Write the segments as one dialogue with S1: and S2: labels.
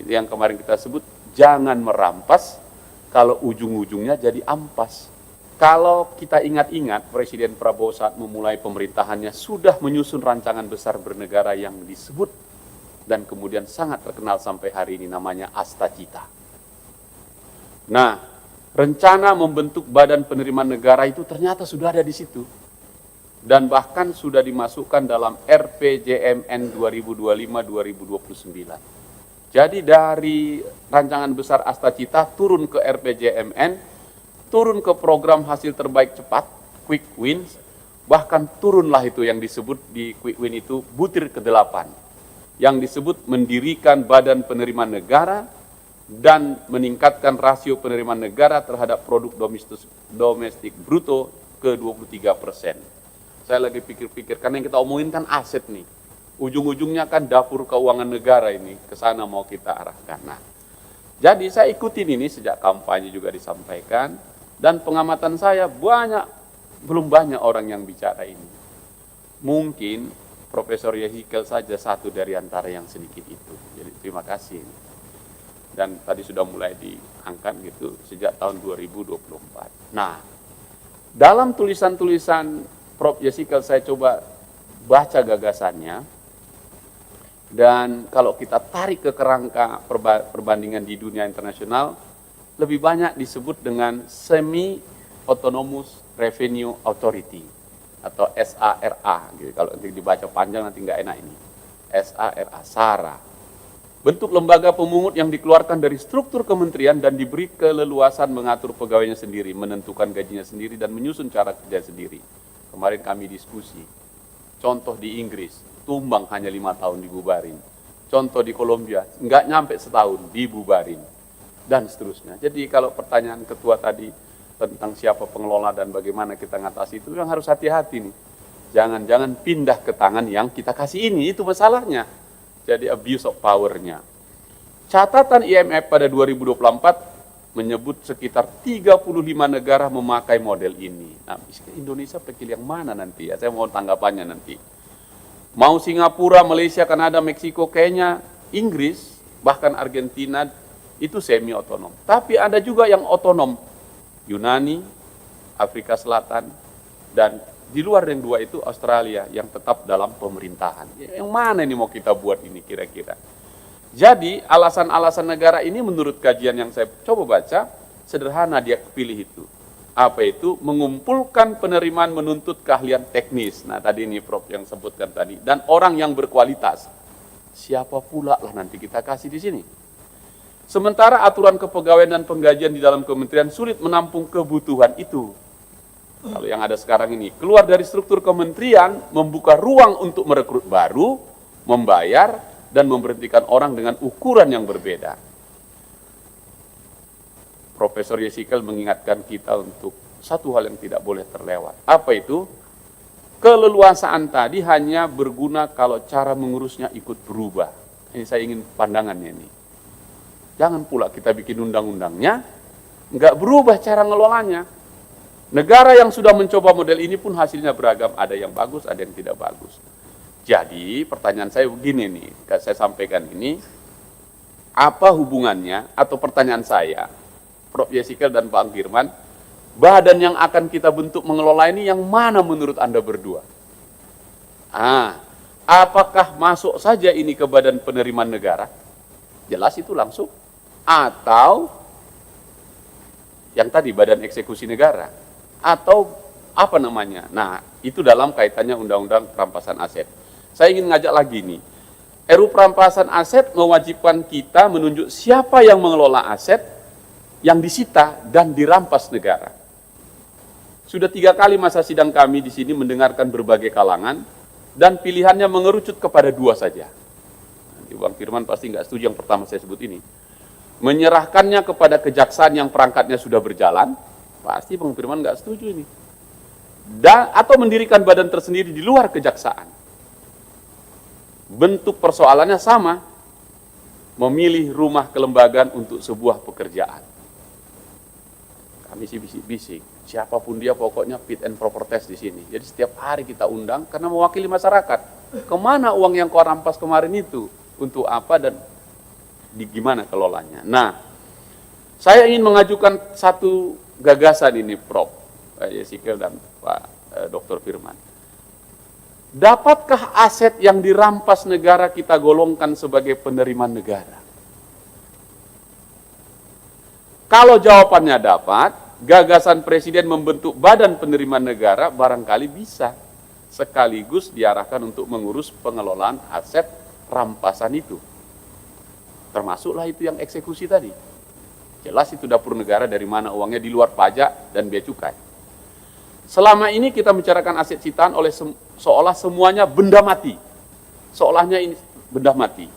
S1: yang kemarin kita sebut, jangan merampas kalau ujung-ujungnya jadi ampas. Kalau kita ingat-ingat, Presiden Prabowo saat memulai pemerintahannya sudah menyusun rancangan besar bernegara yang disebut dan kemudian sangat terkenal sampai hari ini, namanya Astacita. Nah, rencana membentuk Badan Penerimaan Negara itu ternyata sudah ada di situ. Dan bahkan sudah dimasukkan dalam RPJMN 2025-2029. Jadi dari rancangan besar Astacita turun ke RPJMN, turun ke program hasil terbaik cepat, Quick Wins, bahkan turunlah itu yang disebut di Quick Win itu butir ke-8, yang disebut mendirikan Badan Penerimaan Negara dan meningkatkan rasio penerimaan negara terhadap produk domestik bruto ke 23%. Saya lagi pikir-pikir, karena yang kita omongin kan aset nih. Ujung-ujungnya kan dapur keuangan negara ini, ke sana mau kita arahkan. Nah, jadi saya ikutin ini sejak kampanye juga disampaikan, dan pengamatan saya belum banyak orang yang bicara ini. Mungkin Profesor Yehikal saja satu dari antara yang sedikit itu. Jadi terima kasih. Dan tadi sudah mulai diangkat gitu sejak tahun 2024. Nah, dalam tulisan-tulisan Prof. Yehikal saya coba baca gagasannya, dan kalau kita tarik ke kerangka perbandingan di dunia internasional, lebih banyak disebut dengan Semi Autonomous Revenue Authority atau SARA gitu. Kalau nanti dibaca panjang nanti nggak enak ini. SARA, SARA. Bentuk lembaga pemungut yang dikeluarkan dari struktur kementerian dan diberi keleluasan mengatur pegawainya sendiri, menentukan gajinya sendiri, dan menyusun cara kerja sendiri. Kemarin kami diskusi. Contoh di Inggris, tumbang hanya 5 tahun dibubarin. Contoh di Kolombia, nggak nyampe setahun dibubarin. Dan seterusnya. Jadi kalau pertanyaan ketua tadi tentang siapa pengelola dan bagaimana kita ngatasi itu, yang harus hati-hati nih. Jangan-jangan pindah ke tangan yang kita kasih ini, itu masalahnya. Jadi abuse of power-nya. Catatan IMF pada 2024 menyebut sekitar 35 negara memakai model ini. Nah, Indonesia pilih yang mana nanti ya? Saya mau tanggapannya nanti. Mau Singapura, Malaysia, Kanada, Meksiko, Kenya, Inggris, bahkan Argentina itu semi otonom. Tapi ada juga yang otonom. Yunani, Afrika Selatan, dan di luar yang dua itu Australia yang tetap dalam pemerintahan. Yang mana ini mau kita buat ini kira-kira? Jadi alasan-alasan negara ini menurut kajian yang saya coba baca, sederhana dia pilih itu. Apa itu? Mengumpulkan penerimaan menuntut keahlian teknis. Nah tadi ini Prof yang sebutkan tadi. Dan orang yang berkualitas. Siapa pula lah nanti kita kasih di sini. Sementara aturan kepegawaian dan penggajian di dalam kementerian sulit menampung kebutuhan itu. Kalau yang ada sekarang ini, keluar dari struktur kementerian, membuka ruang untuk merekrut baru, membayar, dan memberhentikan orang dengan ukuran yang berbeda. Profesor Yehikal mengingatkan kita untuk satu hal yang tidak boleh terlewat. Apa itu? Keleluasaan tadi hanya berguna kalau cara mengurusnya ikut berubah. Ini saya ingin pandangannya ini. Jangan pula kita bikin undang-undangnya, nggak berubah cara ngelolanya. Negara yang sudah mencoba model ini pun hasilnya beragam, ada yang bagus, ada yang tidak bagus. Jadi pertanyaan saya begini nih, saya sampaikan ini, apa hubungannya, atau pertanyaan saya, Prof. Yehikal dan Pak Firman, badan yang akan kita bentuk mengelola ini yang mana menurut Anda berdua? Apakah masuk saja ini ke Badan Penerimaan Negara? Jelas itu langsung. Atau yang tadi Badan Eksekusi Negara, atau apa namanya? Nah, itu dalam kaitannya Undang-Undang Perampasan Aset. Saya ingin ngajak lagi nih, RUU Perampasan Aset mewajibkan kita menunjuk siapa yang mengelola aset yang disita dan dirampas negara. Sudah 3 kali masa sidang kami di sini mendengarkan berbagai kalangan, dan pilihannya mengerucut kepada 2 saja. Nanti Bang Firman pasti nggak setuju yang pertama saya sebut ini. Menyerahkannya kepada kejaksaan yang perangkatnya sudah berjalan, pasti Bang Firman nggak setuju ini. Atau mendirikan badan tersendiri di luar kejaksaan. Bentuk persoalannya sama, memilih rumah kelembagaan untuk sebuah pekerjaan. Kami sih bisik-bisik, siapapun dia pokoknya fit and proper test di sini. Jadi setiap hari kita undang karena mewakili masyarakat. Kemana uang yang kau rampas kemarin itu? Untuk apa? Dan di gimana kelolanya. Nah, saya ingin mengajukan satu gagasan ini, Prof. Yesikel dan Pak Dr. Firman. Dapatkah aset yang dirampas negara kita golongkan sebagai penerimaan negara? Kalau jawabannya dapat, gagasan Presiden membentuk badan penerimaan negara barangkali bisa sekaligus diarahkan untuk mengurus pengelolaan aset rampasan itu. Termasuklah itu yang eksekusi tadi. Jelas itu dapur negara dari mana uangnya di luar pajak dan bea cukai. Selama ini kita membicarakan aset sitaan oleh seolah semuanya benda mati. Seolahnya ini benda mati.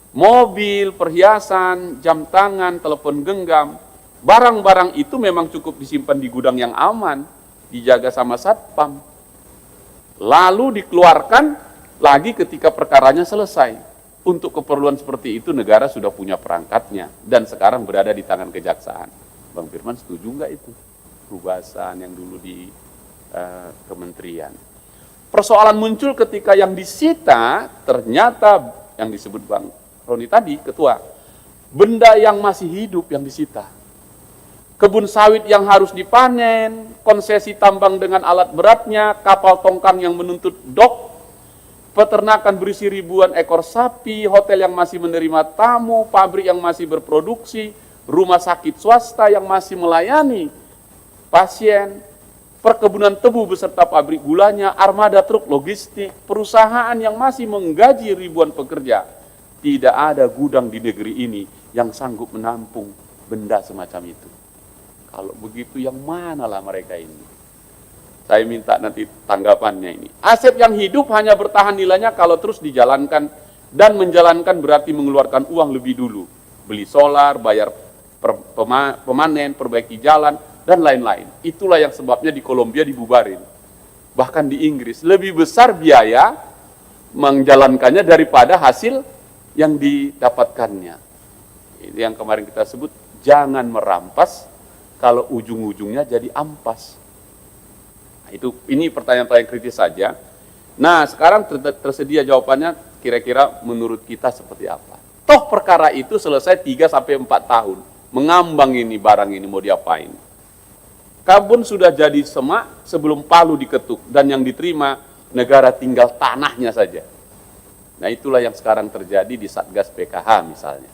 S1: Mobil, perhiasan, jam tangan, telepon genggam, barang-barang itu memang cukup disimpan di gudang yang aman, dijaga sama satpam. Lalu dikeluarkan lagi ketika perkaranya selesai. Untuk keperluan seperti itu negara sudah punya perangkatnya dan sekarang berada di tangan kejaksaan. Bang Firman setuju nggak itu? Perubahan yang dulu di kementerian. Persoalan muncul ketika yang disita ternyata yang disebut Bang Roni tadi, ketua, benda yang masih hidup yang disita. Kebun sawit yang harus dipanen, konsesi tambang dengan alat beratnya, kapal tongkang yang menuntut dok, peternakan berisi ribuan ekor sapi, hotel yang masih menerima tamu, pabrik yang masih berproduksi, rumah sakit swasta yang masih melayani pasien, perkebunan tebu beserta pabrik gulanya, armada truk logistik, perusahaan yang masih menggaji ribuan pekerja. Tidak ada gudang di negeri ini yang sanggup menampung benda semacam itu. Kalau begitu yang manalah mereka ini? Saya minta nanti tanggapannya ini. Aset yang hidup hanya bertahan nilainya kalau terus dijalankan dan menjalankan berarti mengeluarkan uang lebih dulu. Beli solar, bayar pemanen, perbaiki jalan, dan lain-lain. Itulah yang sebabnya di Kolombia dibubarin. Bahkan di Inggris, lebih besar biaya menjalankannya daripada hasil yang didapatkannya. Ini yang kemarin kita sebut, jangan merampas kalau ujung-ujungnya jadi ampas. Nah, ini pertanyaan-pertanyaan kritis saja. Nah, sekarang tersedia jawabannya kira-kira menurut kita seperti apa. Toh perkara itu selesai 3-4 tahun. Mengambang ini barang ini mau diapain. Kabun sudah jadi semak sebelum palu diketuk. Dan yang diterima negara tinggal tanahnya saja. Nah itulah yang sekarang terjadi di Satgas PKH misalnya.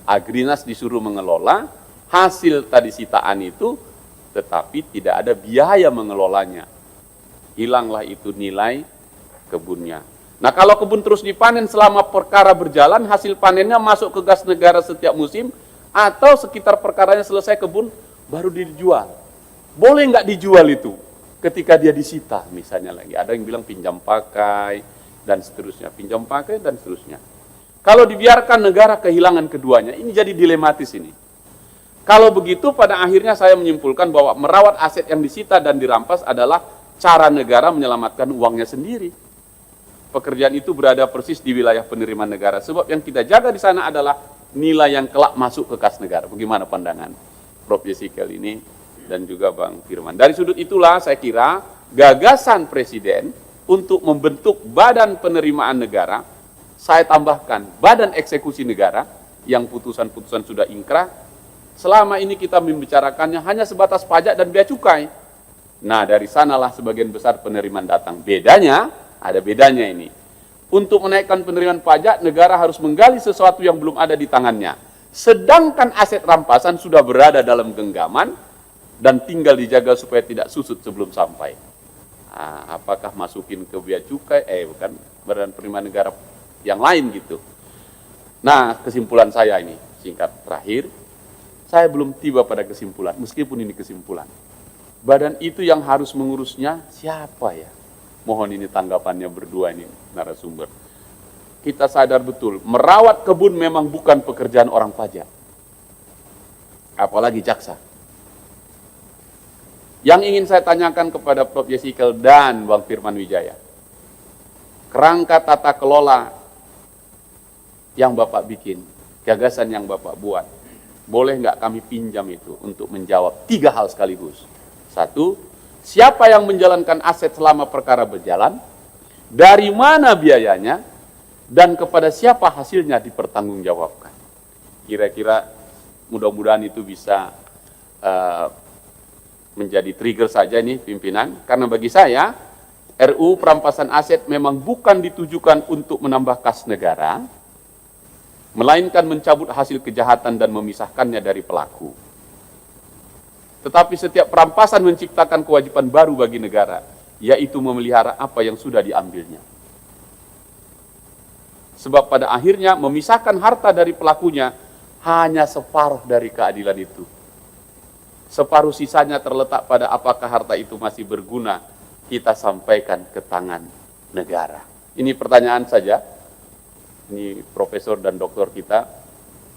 S1: Agrinas disuruh mengelola, hasil tadi sitaan itu tetapi tidak ada biaya mengelolanya. Hilanglah itu nilai kebunnya. Nah kalau kebun terus dipanen selama perkara berjalan, hasil panennya masuk ke kas negara setiap musim, atau sekitar perkaranya selesai kebun, baru dijual. Boleh nggak dijual itu ketika dia disita misalnya lagi. Ada yang bilang pinjam pakai, dan seterusnya. Pinjam pakai, dan seterusnya. Kalau dibiarkan negara kehilangan keduanya, ini jadi dilematis ini. Kalau begitu pada akhirnya saya menyimpulkan bahwa merawat aset yang disita dan dirampas adalah cara negara menyelamatkan uangnya sendiri. Pekerjaan itu berada persis di wilayah penerimaan negara. Sebab yang kita jaga di sana adalah nilai yang kelak masuk ke kas negara. Bagaimana pandangan Prof. Yesikel ini dan juga Bang Firman. Dari sudut itulah saya kira gagasan Presiden untuk membentuk badan penerimaan negara, saya tambahkan badan eksekusi negara yang putusan-putusan sudah ingkrah. Selama ini kita membicarakannya hanya sebatas pajak dan bea cukai. Nah dari sanalah sebagian besar penerimaan datang. Bedanya, ada bedanya ini. Untuk menaikkan penerimaan pajak, negara harus menggali sesuatu yang belum ada di tangannya. Sedangkan aset rampasan sudah berada dalam genggaman dan tinggal dijaga supaya tidak susut sebelum sampai. Nah, apakah masukin ke bea cukai? Bukan, badan penerimaan negara yang lain gitu. Nah kesimpulan saya ini, singkat terakhir. Saya belum tiba pada kesimpulan, meskipun ini kesimpulan. Badan itu yang harus mengurusnya siapa ya? Mohon ini tanggapannya berdua ini narasumber. Kita sadar betul, merawat kebun memang bukan pekerjaan orang pajak. Apalagi jaksa. Yang ingin saya tanyakan kepada Prof. Yesikel dan Bang Firman Wijaya. Kerangka tata kelola yang Bapak bikin, gagasan yang Bapak buat, boleh nggak kami pinjam itu untuk menjawab 3 hal sekaligus. 1, siapa yang menjalankan aset selama perkara berjalan, dari mana biayanya, dan kepada siapa hasilnya dipertanggungjawabkan. kira-kira mudah-mudahan itu bisa menjadi trigger saja nih pimpinan, karena bagi saya RUU perampasan aset memang bukan ditujukan untuk menambah kas negara, melainkan mencabut hasil kejahatan dan memisahkannya dari pelaku. Tetapi setiap perampasan menciptakan kewajiban baru bagi negara, yaitu memelihara apa yang sudah diambilnya. Sebab pada akhirnya memisahkan harta dari pelakunya hanya separuh dari keadilan itu. Separuh sisanya terletak pada apakah harta itu masih berguna kita sampaikan ke tangan negara. Ini pertanyaan saja. Ini profesor dan doktor kita,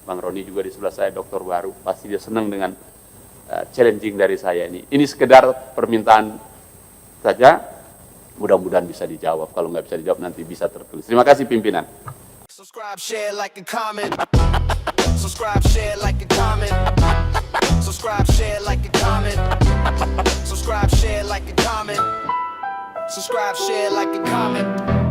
S1: Bang Roni juga di sebelah saya, doktor baru, pasti dia senang dengan challenging dari saya ini. Ini sekedar permintaan saja, mudah-mudahan bisa dijawab. Kalau nggak bisa dijawab nanti bisa tertulis. Terima kasih pimpinan.
S2: Subscribe, share, like, and comment. Subscribe, share, like, and comment. Subscribe, share, like, and comment. Subscribe, share, like, and comment. Subscribe, share, like, and comment.